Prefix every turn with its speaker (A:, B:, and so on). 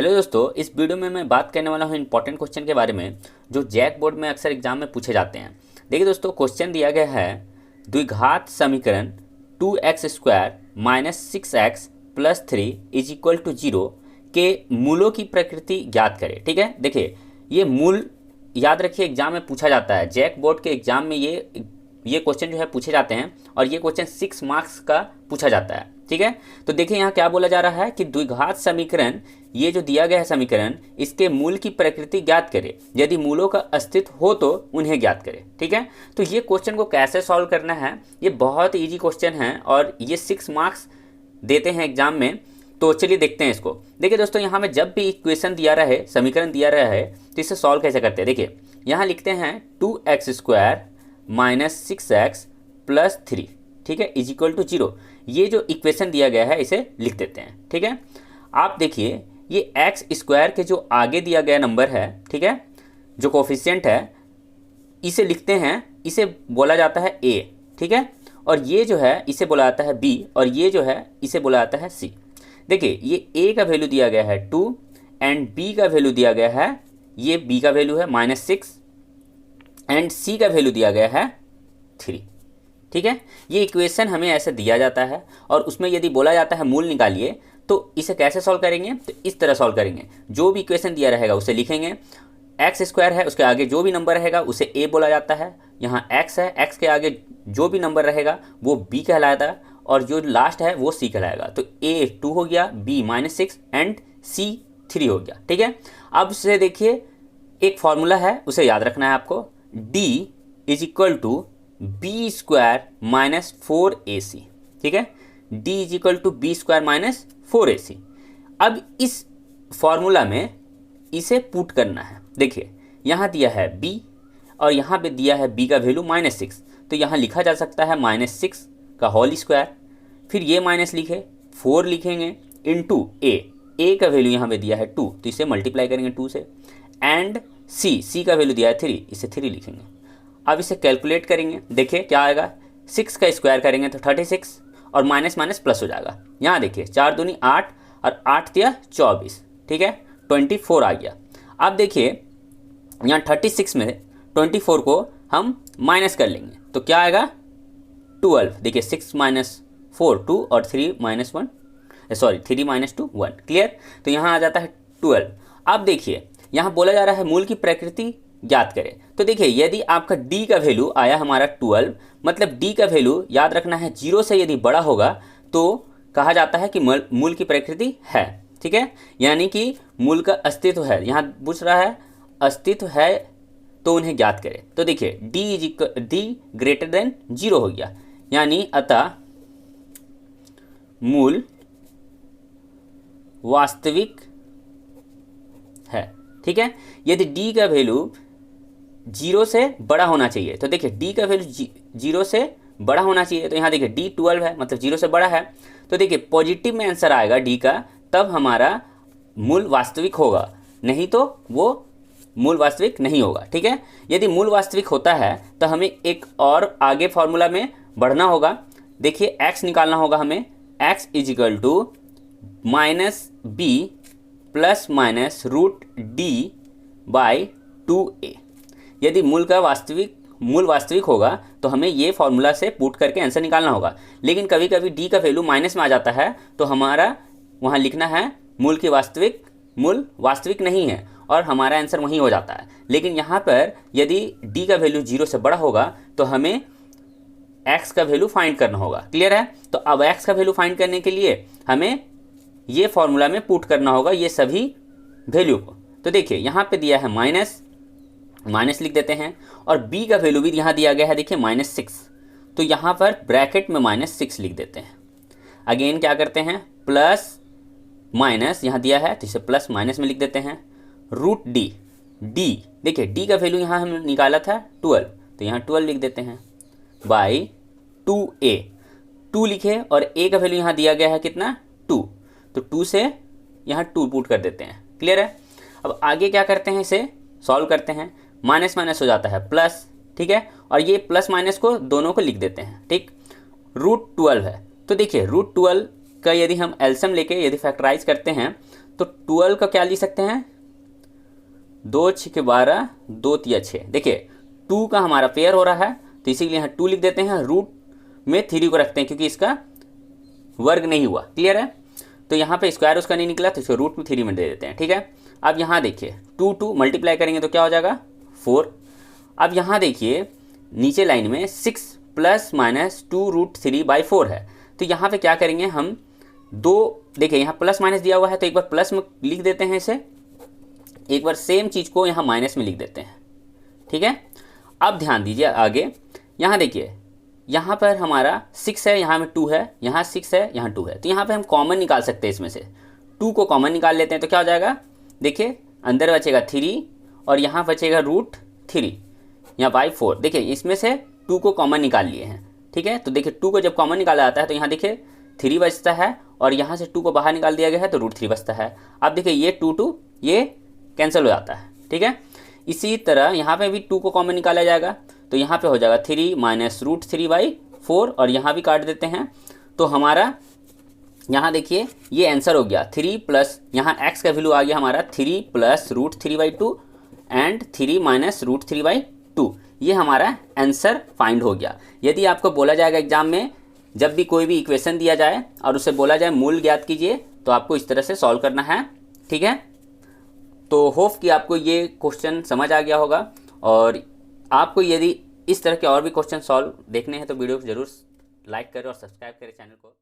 A: Hello दोस्तों, इस video में मैं बात करने वाला हूँ इंपॉर्टेंट क्वेश्चन के बारे में जो जैक बोर्ड में अक्सर एग्जाम में पूछे जाते हैं। देखिए दोस्तों, क्वेश्चन दिया गया है द्विघात समीकरण 2x² minus 6x plus 3 is equal to 0 के मूलों की प्रकृति ज्ञात करें। ठीक है, देखिए ये मूल याद रखिए एग्जाम में पूछा जाता है। जैक बोर्ड के एग्जाम में ये क्वेश्चन जो है पूछे जाते हैं और ये क्वेश्चन 6 मार्क्स का पूछा जाता है। ठीक है, तो देखिए यहाँ क्या बोला जा रहा है कि द्विघात समीकरण, ये जो दिया गया है समीकरण, इसके मूल की प्रकृति ज्ञात करें, यदि मूलों का अस्तित्व हो तो उन्हें ज्ञात करें। ठीक है, तो ये क्वेश्चन को कैसे सॉल्व करना है, ये बहुत इजी क्वेश्चन है और ये 6 मार्क्स देते हैं एग्जाम में। तो चलिए देखते हैं इसको। देखिए दोस्तों, यहाँ में जब भी इक्वेशन दिया रहे, समीकरण दिया रहा है, तो इसे सॉल्व कैसे करते हैं। देखिए यहाँ लिखते हैं 2x² माइनस 6x प्लस 3, ठीक है, इज इक्वल टू 0। ये जो इक्वेशन दिया गया है इसे लिख देते हैं। ठीक है, आप देखिए ये x² के जो आगे दिया गया नंबर है, ठीक है, जो कोफिशिएंट है, इसे लिखते हैं, इसे बोला जाता है a। ठीक है, और ये जो है इसे बोला जाता है b, और ये जो है इसे बोला जाता है c। देखिए ये a का वैल्यू दिया गया है 2 एंड b का वैल्यू दिया गया है, ये b का वैल्यू है -6 एंड c का वैल्यू दिया गया है 3। ठीक है, ये इक्वेशन हमें ऐसे दिया जाता है और उसमें यदि बोला जाता है मूल निकालिए, तो इसे कैसे सॉल्व करेंगे, तो इस तरह सॉल्व करेंगे। जो भी इक्वेशन दिया रहेगा उसे लिखेंगे, x² है उसके आगे जो भी नंबर रहेगा उसे a बोला जाता है, यहाँ x है, x के आगे जो भी नंबर रहेगा वो b कहलाता है और जो लास्ट है वो c कहलाएगा। तो a 2 हो गया, b -6 एंड c 3 हो गया। ठीक है, अब से देखिए एक फॉर्मूला है, उसे याद रखना है आपको, d is equal to b² minus 4ac। ठीक है, d is equal to b² minus 4ac। अब इस फॉर्मूला में इसे पुट करना है। देखिए यहाँ दिया है b और यहाँ पे दिया है b का वैल्यू -6, तो यहाँ लिखा जा सकता है -6 का होल स्क्वायर, फिर ये माइनस लिखे 4 लिखेंगे इनटू a का वैल्यू यहाँ पे दिया है 2, तो इसे मल्टीप्लाई करेंगे 2 से, एंड c का वैल्यू दिया है 3, इसे 3 लिखेंगे। अब इसे कैलकुलेट करेंगे, देखिए क्या आएगा, 6 का स्क्वायर करेंगे तो 36 और माइनस माइनस प्लस हो जाएगा। यहाँ देखिए 4 दूनी 8 और 8 तिया 24, ठीक है, 24 आ गया। अब देखिए यहाँ 36 में 24 को हम माइनस कर लेंगे तो क्या आएगा 12। देखिए 6 - 4 2 और 3 - 1 सॉरी 3 - 2 1, क्लियर। तो यहाँ आ जाता है 12। अब देखिए यहाँ बोला जा रहा है मूल की प्रकृति ज्ञात करें। तो देखिए यदि आपका d का वैल्यू आया हमारा 12, मतलब d का वैल्यू याद रखना है 0 से यदि बड़ा होगा तो कहा जाता है कि मूल की प्रकृति है। ठीक है, यानी कि मूल का अस्तित्व है। यहाँ पूछ रहा है अस्तित्व है तो उन्हें ज्ञात करें। तो देखिए d ग्रेटर देन 0 हो गया, यानी अतः मूल वास्तविक है। ठीक है, यदि d का वैल्यू 0 से बड़ा होना चाहिए, तो देखिए d का वैल्यू 0 से बड़ा होना चाहिए, तो यहाँ देखिए d 12 है, मतलब 0 से बड़ा है, तो देखिए पॉजिटिव में आंसर आएगा d का, तब हमारा मूल वास्तविक होगा, नहीं तो वो मूल वास्तविक नहीं होगा। ठीक है, यदि मूल वास्तविक होता है तो हमें एक और आगे फॉर्मूला में बढ़ना होगा। देखिए x निकालना होगा हमें, x is equal to -b plus minus √d by 2a। यदि मूल वास्तविक होगा तो हमें ये फॉर्मूला से पुट करके आंसर निकालना होगा। लेकिन कभी कभी d का वैल्यू माइनस में आ जाता है तो हमारा वहाँ लिखना है मूल वास्तविक नहीं है और हमारा आंसर वहीं हो जाता है। लेकिन यहाँ पर यदि d का वैल्यू 0 से बड़ा होगा तो हमें x का वैल्यू फाइंड करना होगा। क्लियर है, तो अब x का वैल्यू फाइंड करने के लिए हमें ये फॉर्मूला में पुट करना होगा ये सभी वैल्यू को। तो देखिए यहाँ पे दिया है माइनस लिख देते हैं, और b का वैल्यू भी यहाँ दिया गया है, देखिए -6, तो यहाँ पर ब्रैकेट में -6 लिख देते हैं। अगेन क्या करते हैं, प्लस माइनस यहाँ दिया है तो इसे प्लस माइनस में लिख देते हैं, √d, देखिए d का वैल्यू यहाँ हमने निकाला था 12, तो यहाँ 12 लिख देते हैं, बाई 2a, 2 लिखे और a का वैल्यू यहाँ दिया गया है कितना 2, तो 2 से यहाँ 2 पुट कर देते हैं। क्लियर है, अब आगे क्या करते हैं, इसे सॉल्व करते हैं, माइनस माइनस हो जाता है प्लस। ठीक है, और ये प्लस माइनस को दोनों को लिख देते हैं। ठीक, √12 है, तो देखिए √12 का यदि हम एलसीएम लेके यदि फैक्टराइज करते हैं तो 12 का क्या लिख सकते हैं, 2 6 12, 2 3 6। देखिए 2 का हमारा पेयर हो रहा है तो इसीलिए यहाँ 2 लिख देते हैं, रूट में 3 को रखते हैं क्योंकि इसका वर्ग नहीं हुआ। क्लियर है? तो यहाँ पे स्क्वायर उसका नहीं निकला तो इसको रूट में 3 में दे देते हैं। ठीक है, अब यहाँ देखिए 2 मल्टीप्लाई करेंगे तो क्या हो जाएगा 4। अब यहाँ देखिए नीचे लाइन में 6 + -2√3/4 है, तो यहाँ पे क्या करेंगे हम, देखिए यहाँ प्लस माइनस दिया हुआ है तो एक बार प्लस में लिख देते हैं इसे, एक बार सेम चीज़ को यहाँ माइनस में लिख देते हैं। ठीक है, अब ध्यान दीजिए आगे, यहाँ देखिए यहाँ पर हमारा 6 है, यहाँ में 2 है, यहाँ 6 है, यहाँ 2 है, तो यहाँ पे हम कॉमन निकाल सकते हैं, इसमें से 2 को कॉमन निकाल लेते हैं तो क्या हो जाएगा, देखिए अंदर बचेगा 3 और यहाँ बचेगा √3 यहाँ बाई 4। देखिए इसमें से 2 को कॉमन निकाल लिए हैं। ठीक है, तो देखिए 2 को जब कॉमन निकाला जाता है तो यहाँ देखिए 3 बचता है और यहाँ से 2 को बाहर निकाल दिया गया है तो √3 बचता है। अब देखिए ये 2 ये कैंसिल हो जाता है। ठीक है, इसी तरह यहाँ पे भी 2 को कॉमन निकाला जाएगा तो यहाँ पे हो जाएगा 3 - √3/4 और यहाँ भी काट देते हैं तो हमारा यहाँ देखिए ये आंसर हो गया 3 प्लस, यहाँ x का वैल्यू आ गया हमारा 3 + √3/2 एंड 3 - √3/2। ये हमारा आंसर फाइंड हो गया। यदि आपको बोला जाएगा एग्जाम में, जब भी कोई भी इक्वेशन दिया जाए और उससे बोला जाए मूल ज्ञात कीजिए, तो आपको इस तरह से सॉल्व करना है। ठीक है, तो होप कि आपको ये क्वेश्चन समझ आ गया होगा, और आपको यदि इस तरह के और भी क्वेश्चन सॉल्व देखने हैं तो वीडियो को जरूर लाइक करें और सब्सक्राइब करें चैनल को।